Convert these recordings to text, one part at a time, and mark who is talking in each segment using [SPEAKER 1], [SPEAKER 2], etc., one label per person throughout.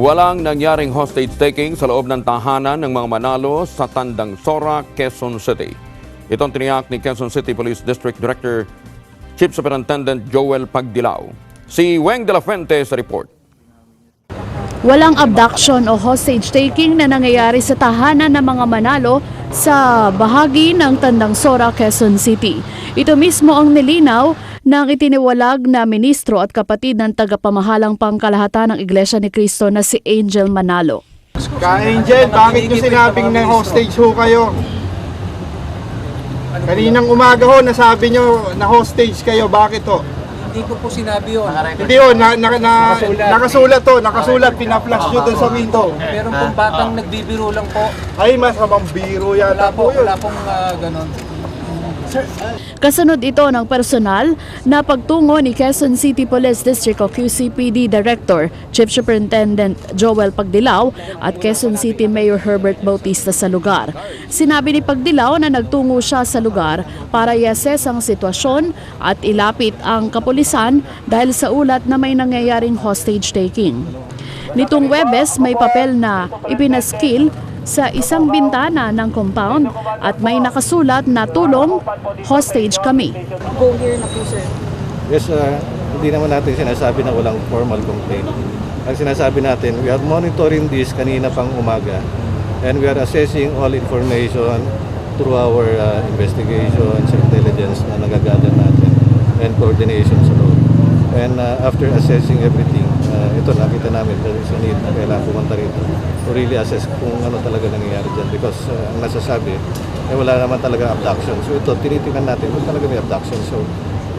[SPEAKER 1] Walang nangyaring hostage taking sa loob ng tahanan ng mga Manalo sa Tandang Sora, Quezon City. Ito ang tiniyak ni Quezon City Police District Director Chief Superintendent Joel Pagdilao. Si Weng de la Fuente sa report.
[SPEAKER 2] Walang abduction o hostage taking na nangyayari sa tahanan ng mga Manalo sa bahagi ng Tandang Sora, Quezon City. Ito mismo ang nilinaw ng itiniwalag na ministro at kapatid ng tagapamahalang pangkalahatan ng Iglesia ni Cristo na si Angel Manalo.
[SPEAKER 3] Ka-Angel, bakit nyo sinabing na hostage ho kayo? Kaninang umaga ho, nasabi nyo na hostage kayo, bakit ho?
[SPEAKER 4] Hindi ko po sinabi yun.
[SPEAKER 3] Hindi ho, nakasulat, pina-flash nyo doon sa window.
[SPEAKER 4] Meron pong batang nagbibiro lang po.
[SPEAKER 3] Ay, masamang biro yata po yun.
[SPEAKER 4] Wala pong ganon.
[SPEAKER 2] Kasunod ito ng personal na pagtungo ni Quezon City Police District o QCPD Director Chief Superintendent Joel Pagdilao at Quezon City Mayor Herbert Bautista sa lugar. Sinabi ni Pagdilao na nagtungo siya sa lugar para i-assess ang sitwasyon at ilapit ang kapulisan dahil sa ulat na may nangyayaring hostage taking. Nitong Webes, may papel na ipinaskil sa isang bintana ng compound at may nakasulat na tulong, hostage kami.
[SPEAKER 4] Go here na po, sir.
[SPEAKER 5] Yes, hindi naman natin sinasabi na walang formal complaint. Ang sinasabi natin, we are monitoring this kanina pang umaga and we are assessing all information through our investigations, intelligence na nagagather natin and coordination sa loob. And after assessing everything, ito nakita namin there is a need na kailangan pumunta rito to really assess kung ano talaga nangyayari dyan because ang nasasabi, wala naman talaga abduction. So ito, tinitingnan natin kung talaga may abduction. So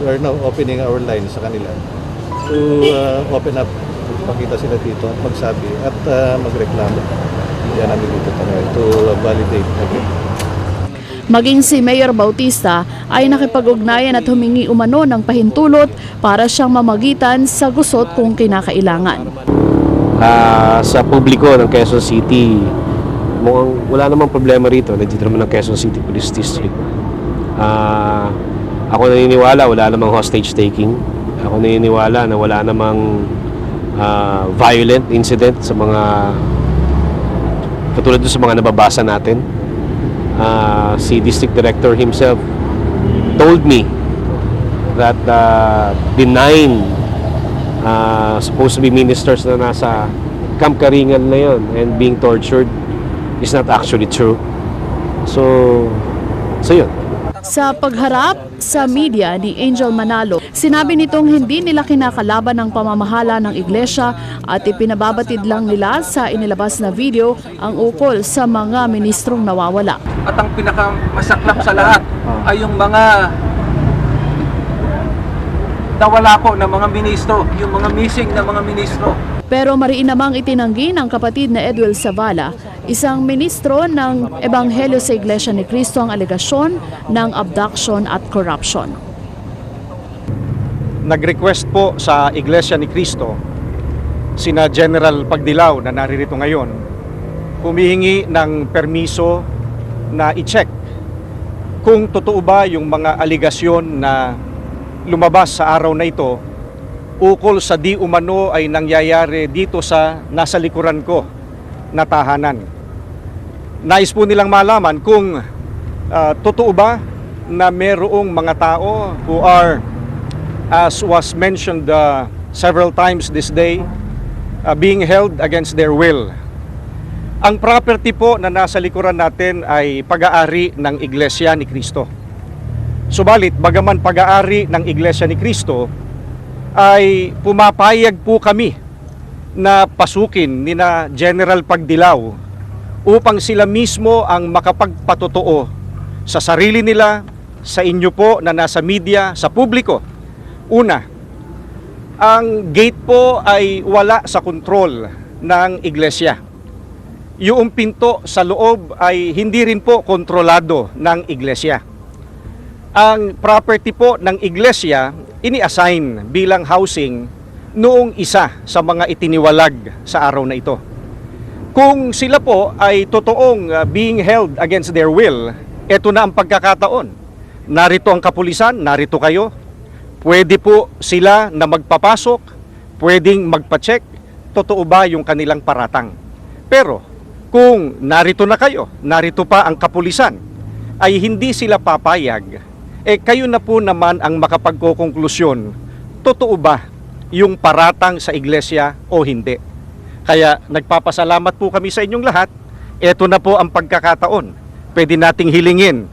[SPEAKER 5] we are now opening our line sa kanila to open up, pakita sila dito at magsabi at magreklamo. Yan namin dito to validate everything.
[SPEAKER 2] Maging si Mayor Bautista ay nakipag-ugnayan at humingi umano ng pahintulot para siyang mamagitan sa gusot kung kinakailangan.
[SPEAKER 6] Sa publiko ng Quezon City, mukhang wala namang problema rito. Nandito naman ng Quezon City Police District. Ako naniniwala wala namang hostage taking. Ako naniniwala na wala namang violent incident sa mga katulad doon sa mga nababasa natin. Si District Director himself told me that the 9 supposed to be ministers na nasa Camp Karingan na yun and being tortured is not actually true. So yun.
[SPEAKER 2] Sa pagharap sa media ni Angel Manalo, sinabi nitong hindi nila kinakalaban ang pamamahala ng iglesia at ipinababatid lang nila sa inilabas na video ang ukol sa mga ministrong nawawala.
[SPEAKER 4] At ang pinakamasaklap sa lahat ay yung mga nawala po ng mga ministro, yung mga missing na mga ministro.
[SPEAKER 2] Pero mariin namang itinanggi ng kapatid na Edwel Zavala, isang ministro ng Ebanghelyo sa Iglesia ni Cristo, ang alegasyon ng abduction at corruption.
[SPEAKER 7] Nag-request po sa Iglesia ni Cristo sina General Pagdilao na naririto ngayon, humihingi ng permiso na i-check kung totoo ba yung mga aligasyon na lumabas sa araw na ito ukol sa di umano ay nangyayari dito sa nasa likuran ko na tahanan. Nais po nilang malaman kung totoo ba na merong mga tao who are, as was mentioned several times this day, being held against their will. Ang property po na nasa likuran natin ay pag-aari ng Iglesia ni Cristo. Subalit, bagaman pag-aari ng Iglesia ni Cristo, ay pumapayag po kami na pasukin ni na General Pagdilao upang sila mismo ang makapagpatotoo sa sarili nila, sa inyo po na nasa media, sa publiko. Una, ang gate po ay wala sa kontrol ng iglesia. Yung pinto sa loob ay hindi rin po kontrolado ng iglesia. Ang property po ng iglesia ini-assign bilang housing noong isa sa mga itiniwalag sa araw na ito. Kung sila po ay totoong being held against their will, eto na ang pagkakataon. Narito ang kapulisan, narito kayo. Pwede po sila na magpapasok, pwedeng magpa-check, totoo ba yung kanilang paratang. Pero kung narito na kayo, narito pa ang kapulisan, ay hindi sila papayag, kayo na po naman ang makapagkokonklusyon, totoo ba yung paratang sa iglesia o hindi. Kaya nagpapasalamat po kami sa inyong lahat. Ito na po ang pagkakataon. Pwede nating hilingin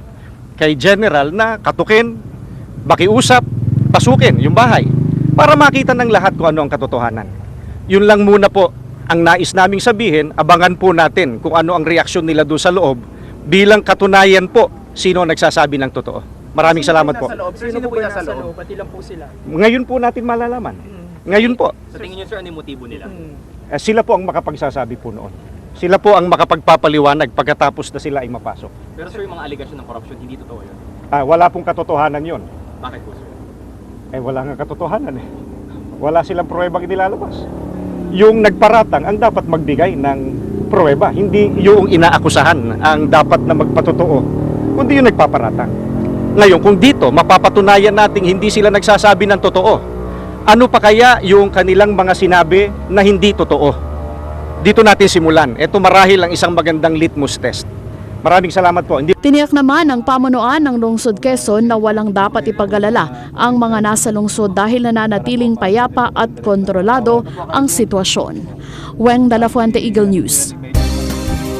[SPEAKER 7] kay General na katukin, makiusap, pasukin yung bahay para makita ng lahat kung ano ang katotohanan. Yun lang muna po ang nais naming sabihin. Abangan po natin kung ano ang reaksyon nila doon sa loob bilang katunayan po sino nagsasabi ng totoo. Maraming salamat po.
[SPEAKER 4] Sino po nasa loob? Pati lang po sila.
[SPEAKER 7] Ngayon po natin malalaman. Ngayon po.
[SPEAKER 4] Sa tingin niyo, sir, ano yung motibo nila?
[SPEAKER 7] Sila po ang makapagsasabi po noon. Sila po ang makapagpapaliwanag pagkatapos na sila ay mapasok.
[SPEAKER 4] Pero sir, yung mga allegation ng corruption, hindi totoo yun.
[SPEAKER 7] Wala pong katotohanan yon.
[SPEAKER 4] Bakit po, sir?
[SPEAKER 7] Wala nga katotohanan eh. Wala silang pruwebang inilalabas. Yung nagparatang ang dapat magbigay ng pruweba, hindi yung inaakusahan ang dapat na magpatotoo, kundi yung nagpaparatang. Ngayon, kung dito mapapatunayan nating hindi sila nagsasabi ng totoo, ano pa kaya yung kanilang mga sinabi na hindi totoo? Dito natin simulan. Ito marahil ang isang magandang litmus test. Maraming salamat po.
[SPEAKER 2] Tiniyak naman ng pamunuan ng Lungsod Quezon na walang dapat ipag-alala ang mga nasa lungsod dahil nananatiling payapa at kontrolado ang sitwasyon. Weng de la Fuente, Eagle News.